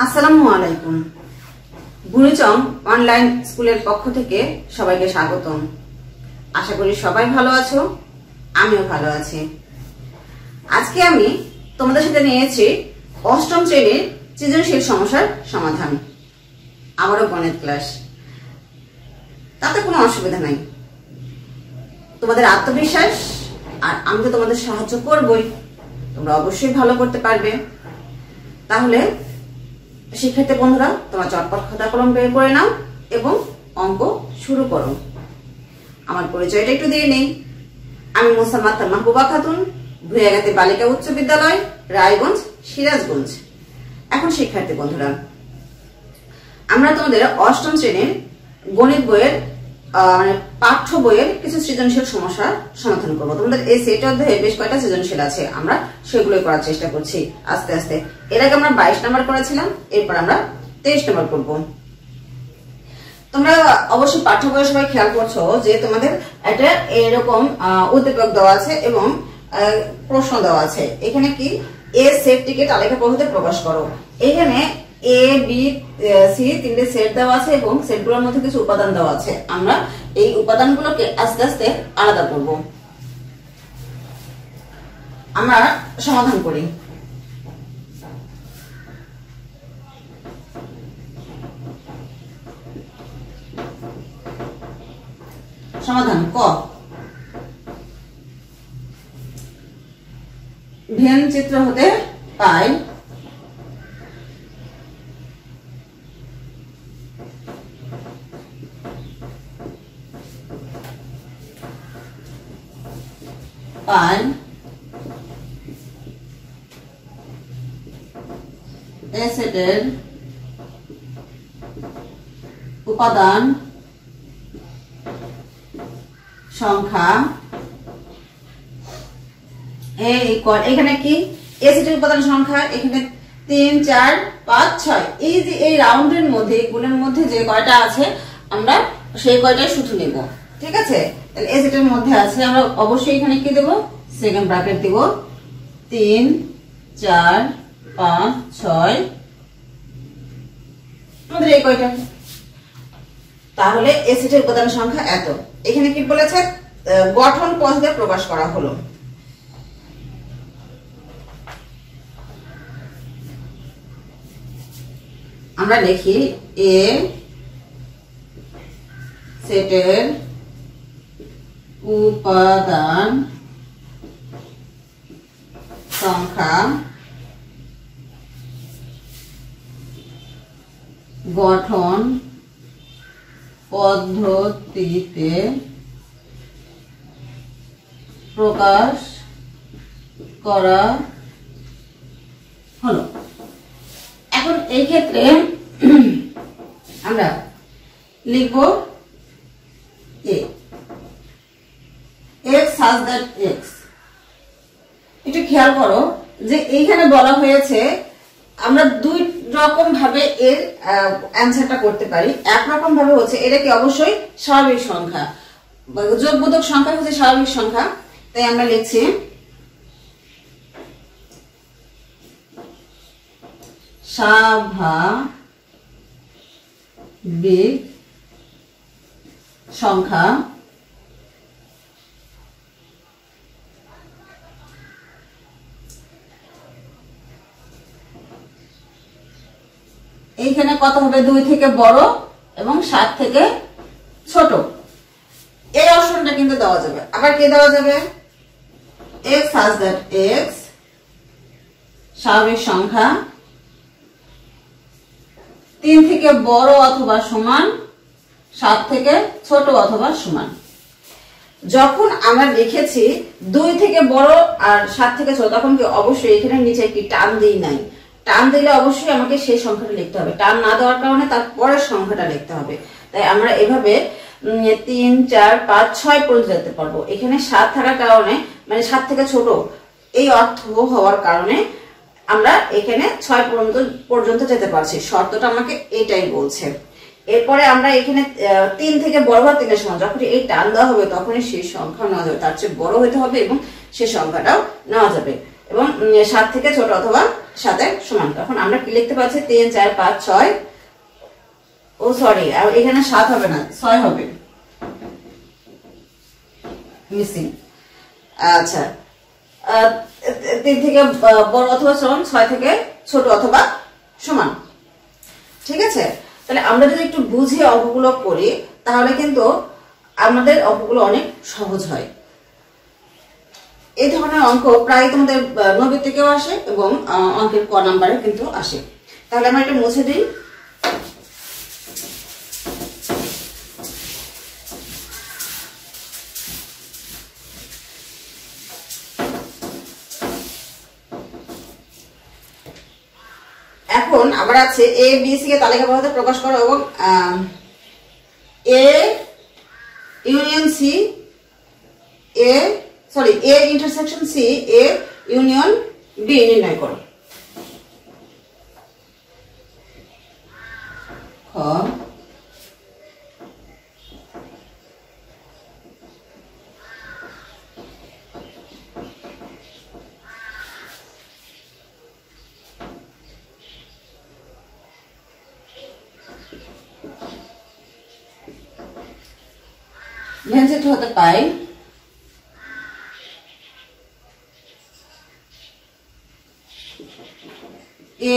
আসসালামু আলাইকুম। বুড়িচং অনলাইন স্কুলের পক্ষ থেকে সবাইকে স্বাগতম। আশা করি সবাই ভালো আছো, আমিও ভালো আছি। আজকে আমি তোমাদের সাথে নিয়েছি অষ্টম শ্রেণীর সৃজনশীল সমস্যার সমাধান। আমারও গণিত ক্লাস, তাতে কোনো অসুবিধা নাই। তোমাদের আত্মবিশ্বাস আর আমি তো তোমাদের সাহায্য করবই, তোমরা অবশ্যই ভালো করতে পারবে। তাহলে শিক্ষার্থী বন্ধুরা, তোমরা চটপট খাতা কলম বের করে নাও এবং অঙ্ক শুরু করো। আমার পরিচয়টা একটু দিয়ে নেই। আমি মোসাম্মদ মাহবুবা খাতুন, ভুইয়াগাতি বালিকা উচ্চ বিদ্যালয়, রায়গঞ্জ, সিরাজগঞ্জ। এখন শিক্ষার্থী বন্ধুরা, আমরা তোমাদের অষ্টম শ্রেণীর গণিত বইয়ের পাঠ্য বইয়ের কিছু সৃজনশীল সমস্যার সমাধান করবো। তোমাদের এই সেট অধ্যায়ে বেশ কয়েকটা সৃজনশীল আছে, আমরা সেগুলোই করার চেষ্টা করছি আস্তে আস্তে। এর আগে আমরা 22 নম্বর করেছিলাম, এরপর আমরা 23 নম্বর করবো। তোমরা অবশ্যই পাঠ্য বইয়ের সবাই খেয়াল করছো যে তোমাদের একটা এরকম উদ্দীপক দেওয়া আছে এবং প্রশ্ন দেওয়া আছে। এখানে কি এ সেটটিকে তালিকা পদ্ধতিতে প্রকাশ করো। এখানে এ বি সি তিনটে সেট দেওয়া আছে এবং সেটগুলোর মধ্যে কিছু উপাদান দেওয়া আছে। আমরা এই উপাদানগুলোকে আস্তে আস্তে আলাদা করব। আমরা সমাধান করি। সমাধান ক। ভেন চিত্র হতে পাই এ সেটের উপাদান সংখ্যা এখানে কি এ সেটের উপাদান সংখ্যা এখানে 3 4 5 6। এই যে এই রাউন্ডের মধ্যে গুণের মধ্যে যে কয়টা আছে আমরা সেই কয়টাই শুধু নেব, ঠিক আছে? তাহলে এ সেটের মধ্যে আছে, আমরা অবশ্যই এখানে কি দেব, সেকেন্ড ব্র্যাকেট দেব। 3 4 5 6 আমাদের এই কয়টা। তাহলে এ সেটের উপাদান সংখ্যা এত। এখানে কি বলেছে, গঠন পদ্ধতিতে প্রকাশ করা হলো। আমরা লিখি এ সেটের উপাদান সংখ্যা গঠন পদ্ধতিতে প্রকাশ করা হলো। এখন এই ক্ষেত্রে আমরা লিখব এ x such that x। একটু খেয়াল করো যে এইখানে বলা হয়েছে আমরা দুই রকম ভাবে এর অ্যানসারটা করতে পারি। একরকম ভাবে হচ্ছে এটা কি অবশ্যই স্বাভাবিক সংখ্যা, যোগবোধক সংখ্যা হচ্ছে স্বাভাবিক সংখ্যা, তাই আমরা লিখছি স্বাভাবিক সংখ্যা এইখানে কত হবে, 2 থেকে বড় এবং 7 থেকে ছোট। এই অপশনটা কিন্তু দেওয়া যাবে। আবার কি দেওয়া যাবে, x such that x স্বাভাবিক সংখ্যা 3 থেকে বড় অথবা সমান, 7 থেকে ছোট অথবা সমান। যখন আমরা লিখেছি 2 থেকে বড় আর 7 থেকে ছোট, তখন কি অবশ্যই এখানে নিচে একটি টান দিই নাই। টান দিলে অবশ্যই আমাকে সেই সংখ্যাটা লিখতে হবে। টান না দেওয়ার কারণে তার পরের সংখ্যাটা লিখতে হবে। তাই আমরা এভাবে 3 4 5 6 পর্যন্ত যেতে পারবো। এখানে 7 থাকার কারণে, মানে 7 থেকে ছোট এই অর্থ হওয়ার কারণে আমরা এখানে 6 পর্যন্ত যেতে পারছি। শর্তটা আমাকে এটাই বলছে। এরপরে আমরা এখানে 3 থেকে বড় বা 3 এর সমান, যখন এই টান দেওয়া হবে তখনই সেই সংখ্যা নেওয়া যাবে, তার চেয়ে বড় হতে হবে এবং সেই সংখ্যাটাও নেওয়া যাবে। এবং 7 থেকে ছোট অথবা 7 সমান। তখন আমরা কি লিখতে পারছি 3 4 5 6, ও সরি এখানে 7 হবে না 6 হবে, মিসিং। আচ্ছা 3 থেকে বড় অথবা সমান, 6 থেকে ছোট অথবা সমান। ঠিক আছে, তাহলে আমরা যদি একটু বুঝে অঙ্কগুলো করি তাহলে কিন্তু আমাদের অঙ্কগুলো অনেক সহজ হয়। এই ধরনের অঙ্ক প্রায় তোমাদের 90 থেকেও আসে এবং অঙ্কের ক নাম্বারে কিন্তু আসে। তাহলে আমরা এটা মুছে দিই। এখন আবার আছে এ বি সি কে তালিকাবদ্ধ প্রকাশ করো এবং A union C A intersection C A union B নির্ণয় করো। খ ভেঞ্চিত হতে পাই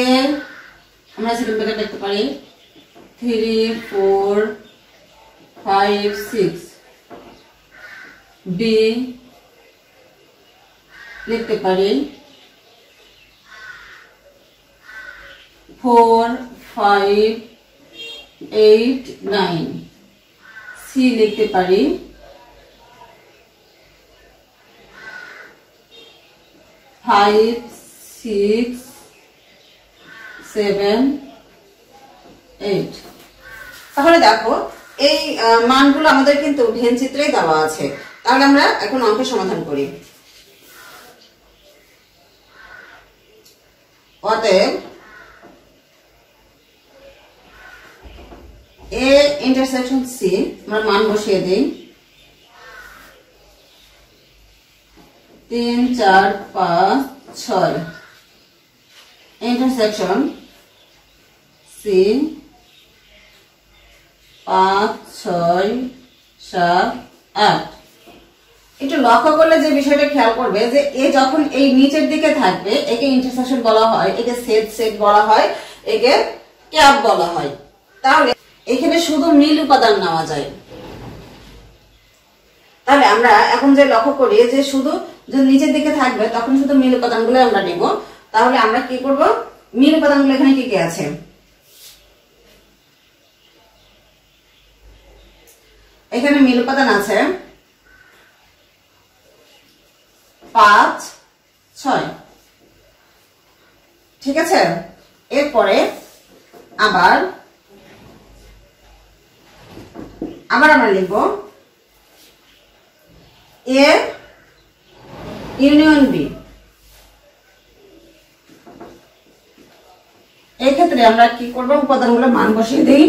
এর আমরা সেকেন্ড ব্র্যাকেট লিখতে পারি 3 4 5 6, বি লিখতে পারি 4 5 8 9, সি লিখতে পারি 5 6 7 8। তাহলে দেখো এই মানগুলো আমাদের কিন্তু ভেন চিত্রেই দেওয়া আছে। তাহলে আমরা এখন অঙ্কের সমাধান করি। অতএব এ ইন্টারসেকশন সি আমরা মান বসিয়ে দিই 3 4 5 6, ইন্টারসেকশন সি 5 6 7 8। একটু লক্ষ্য করলে যে বিষয়টা খেয়াল করবে যে এ যখন এই নিচের দিকে থাকবে একে ইন্টারসেকশন বলা হয়, একে সেট বলা হয়, একে ক্যাপ বলা হয়। তাহলে এখানে শুধু মিল উপাদান নেওয়া যায়। তাহলে আমরা এখন যে লক্ষ্য করি যে শুধু যদি নিচের দিকে থাকবে তখন শুধু মিল উপাদানগুলো আমরা নেব। তাহলে আমরা কি করব, মিল উপাদানগুলো এখানে কি কি আছে, এখানে মিল উপাদান আছে 5 6। ঠিক আছে, এরপরে আবার আমরা লিখব এ ইউনিয়ন বি। এই ক্ষেত্রে আমরা কি করব, উপাদানগুলো মান বসিয়ে দিই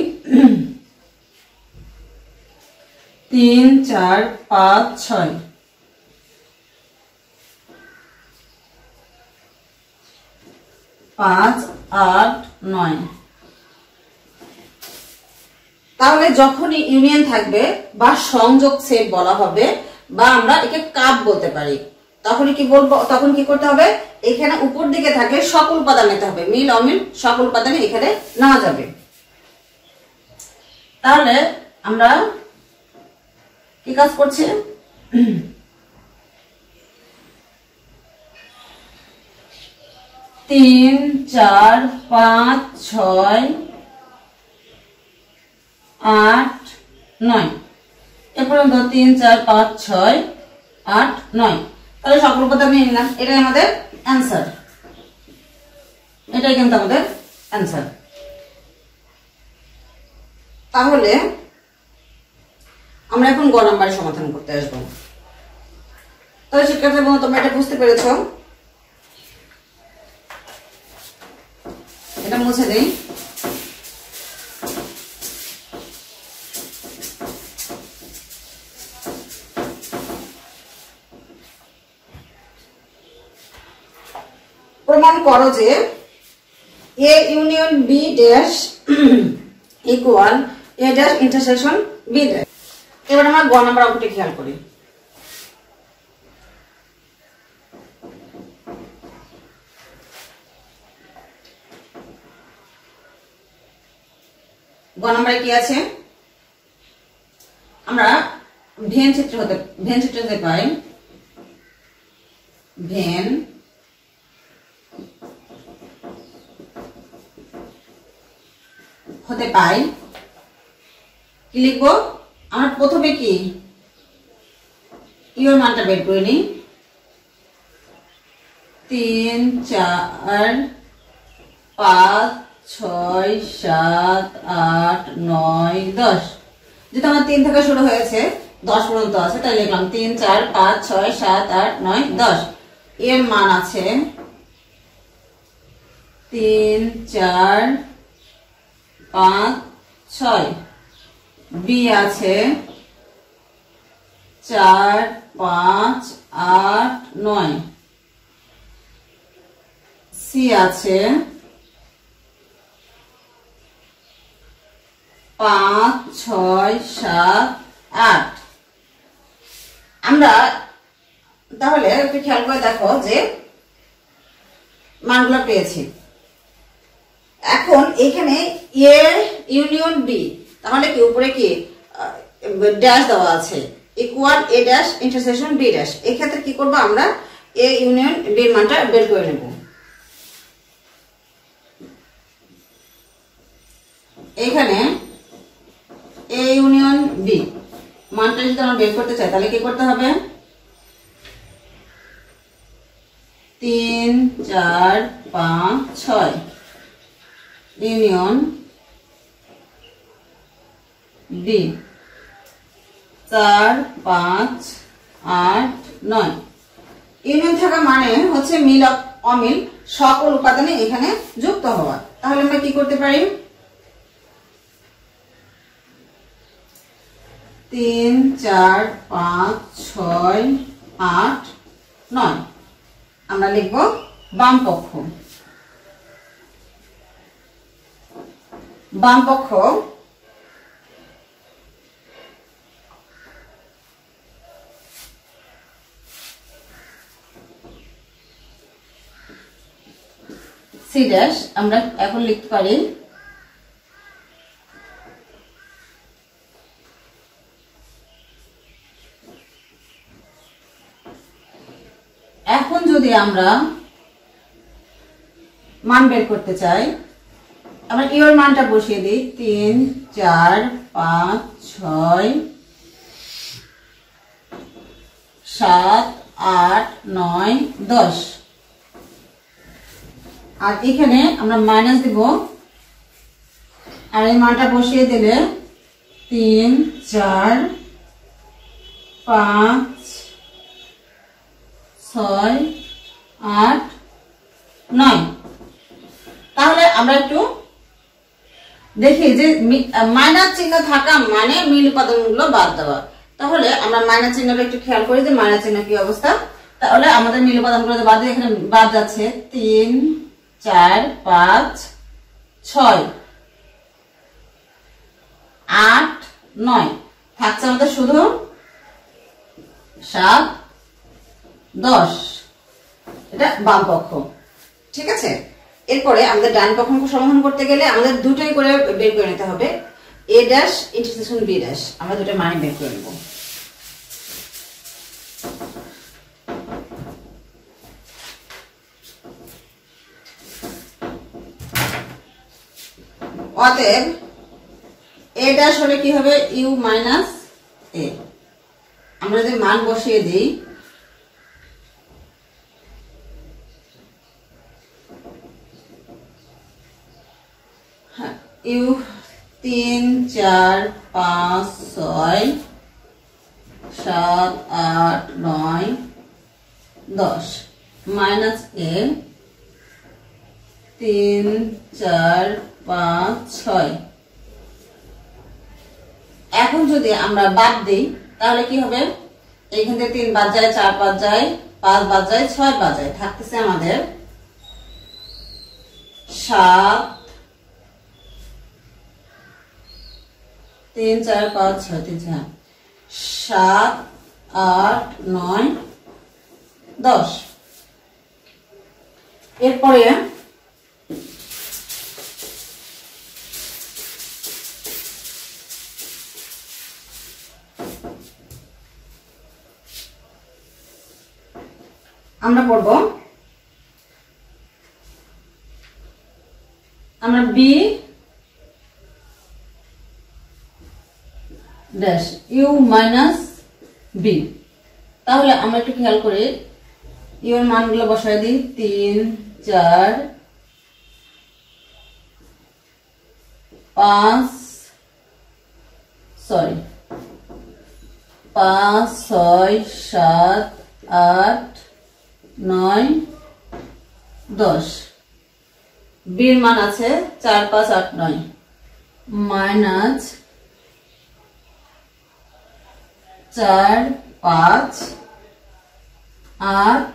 3 4 5 6, 5 8 9। তাহলে যখনই ইউনিয়ন থাকবে বা সংযোগ সেট বলা হবে বা আমরা একে কাপ বলতে পারি, তখন কি বলবো, তখন কি করতে হবে, এখানে উপর দিকে থাকলে সকল উপাদান নিতে হবে, মিল অমিল সকল উপাদান এখানে নেওয়া যাবে। তাহলে আমরা কি কাজ করছি, 3 4 5 6 8 9 এ পর্যন্ত 3 4 5 6 8 9। তাহলে সকল উপাদান নিয়ে নিলাম, এটাই আমাদের অ্যান্সার, এটাই কিন্তু আমাদের অ্যান্সার। তাহলে আমরা এখন গ নাম্বারে সমাধান করতে আসবো। তাহলে শিক্ষার্থী বন্ধু তোমরা এটা বুঝতে পেরেছো, এটা মুছে দেই। প্রমাণ করো যে A union B dash equal A dash intersection B dash. এবার আমরা গ নাম্বার অঙ্কটি খেয়াল করি। গ নাম্বারে কি আছে, আমরা ভেন চিত্র হতে পাই, ভেন হতে পাই কি লিখবো আমরা প্রথমে, কি ইউর মানটা বের করে নিই। 3 4 5 6 7 8 9 10, যেটা আমার 3 থেকে শুরু হয়েছে 10 পর্যন্ত আছে, তাই লিখলাম 3 4 5 6 7 8 9 10। এর মান আছে 3 4 5 6, বি আছে 4 5 8 9, সি আছে 5 6 7 8। আমরা তাহলে একটু খেয়াল করে দেখো যে মানগুলো পেয়েছি। এখন এখানে এ ইউনিয়ন বি, তাহলে কি উপরে কি ড্যাশ দেওয়া আছে, equal A dash intersection B dash. এই ক্ষেত্রে কি করব, আমরা এ ইউনিয়ন বি এর মানটা বের করে নেব। এখানে এ ইউনিয়ন বি মানটা যদি আমরা বের করতে চাই, তাহলে কি করতে হবে, 3 4 5 6 ইউনিয়ন বি 4 5 8 9। ইউনিয়ন থাকা মানে হচ্ছে মিল অমিল সকল উপাদানে এখানে যুক্ত হওয়া। তাহলে আমরা কি করতে পারি, 3 4 5 6 8 9। আমরা লিখব বাম পক্ষ। বাম পক্ষ সি ড্যাশ আমরা এখন লিখতে পারি এখন যদি আমরা মান বের করতে চাই, আমরা ইউর মানটা বসিয়ে দিই 3 4 5 6 7 8 9 10। আর এখানে আমরা মাইনাস দিব, আর এই মানটা বসিয়ে দিলে 3 4 5 6 8 9। তাহলে আমরা একটু দেখি যে মাইনাস চিহ্ন থাকা মানে মিল উপাদানগুলো বাদ দেওয়া। তাহলে আমরা মাইনাস চিহ্নটা একটু খেয়াল করি যে মাইনাস চিহ্ন কি অবস্থা। তাহলে আমাদের মিল উপাদানগুলো বাদ দিয়ে এখানে বাদ যাচ্ছে 3 4 5 6 8 9, থাকছে আমাদের শুধু 7 10। এটা বাম পক্ষ, ঠিক আছে। এরপরে আমাদের ডান পক্ষ সমাধান করতে গেলে আমাদের দুটোই করে বের করে নিতে হবে, এ ড্যাশ ইন্টারসেকশন বি ড্যাশ। আমরা দুটো মানে বের করে নেব। অতএব এ ড্যাশ হলে কি হবে, ইউ মাইনাস এ। আমরা যদি মান বসিয়ে দিই, ইউ 3 4 5 6 7 8 9 10 মাইনাস এ 3 4 5 6। এখন যদি আমরা বাদ দিই তাহলে কি হবে, এইখান থেকে 3 বাদ যায়, 4 বাদ যায়, 5 বাদ যায়, 6 বাদ যায়, থাকতেছে আমাদের 7 3 4 5 6 3 4 7 8 9 10 এরপরে আমরা পড়ব আমরা B dash U minus B. তাহলে আমরা একটু খেয়াল করি, ইউ এর মানগুলো বসায় দিই 3 4 5 6 7 8 9 10। বির মান আছে 4 5 8 9 মাইনাস 4 5 8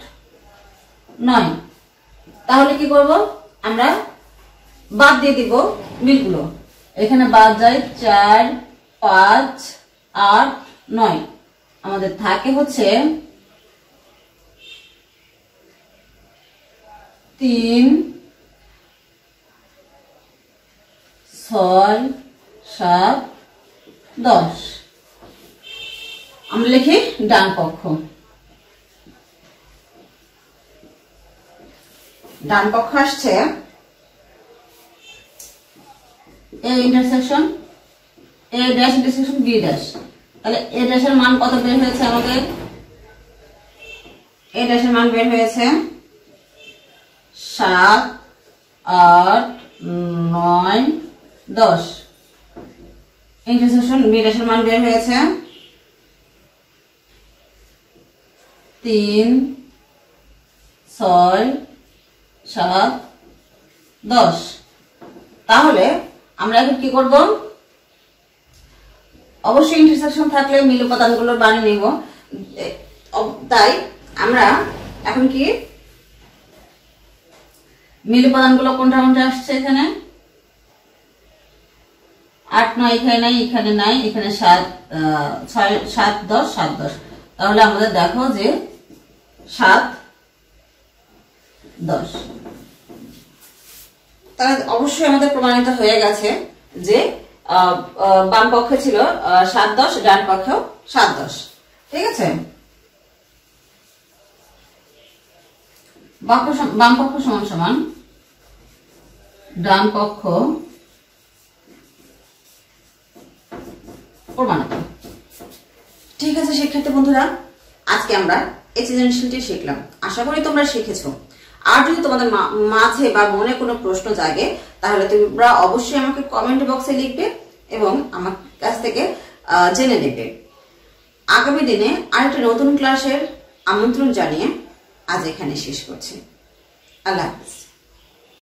9। তাহলে কি করব, আমরা বাদ দিয়ে দিব মিলগুলো। এখানে বাদ যায় 4 5 8 9, আমাদের থাকে হচ্ছে 3 6 7 10। আমরা লিখি ডান পক্ষ। ডান পক্ষ আসছে A intersection A dash intersection B dash. তাহলে এ ড্যাশের মান কত বের হয়েছে আমাদের? এ ড্যাশের মান বের হয়েছে 7 8 9 10। ইন্টারসেকশন বি ড্যাশের মান বের হয়েছে 3 6 7 10। তাহলে আমরা এখন কি করব, অবশ্যই ইন্টারসেকশন থাকলে মিল উপাদানগুলোর বানিয়ে নিব। তাই আমরা এখন কি মিল উপাদানগুলো কোনটা কোনটা আসছে, এখানে 8 9 এখানে নাই, এখানে নাই, এখানে 7 7 10 7 10। তাহলে আমাদের দেখো যে 7 10। তাহলে অবশ্যই আমাদের প্রমাণিত হয়ে গেছে যে বাম পক্ষে ছিল 7 10, ডান পক্ষেও 7 10। ঠিক আছে, বাম পক্ষ সমান সমান ডান পক্ষ প্রমাণিত। ঠিক আছে শিক্ষার্থী বন্ধুরা, আজকে আমরা এই সৃজনশীলটি শিখলাম। আশা করি তোমরা শিখেছো। আর যদি তোমাদের মাঝে বা মনে কোনো প্রশ্ন জাগে তাহলে তোমরা অবশ্যই আমাকে কমেন্ট বক্সে লিখবে এবং আমার কাছ থেকে জেনে নেবে। আগামী দিনে আরেকটা নতুন ক্লাসের আমন্ত্রণ জানিয়ে আজ এখানে শেষ করছি। আল্লাহ হাফেজ।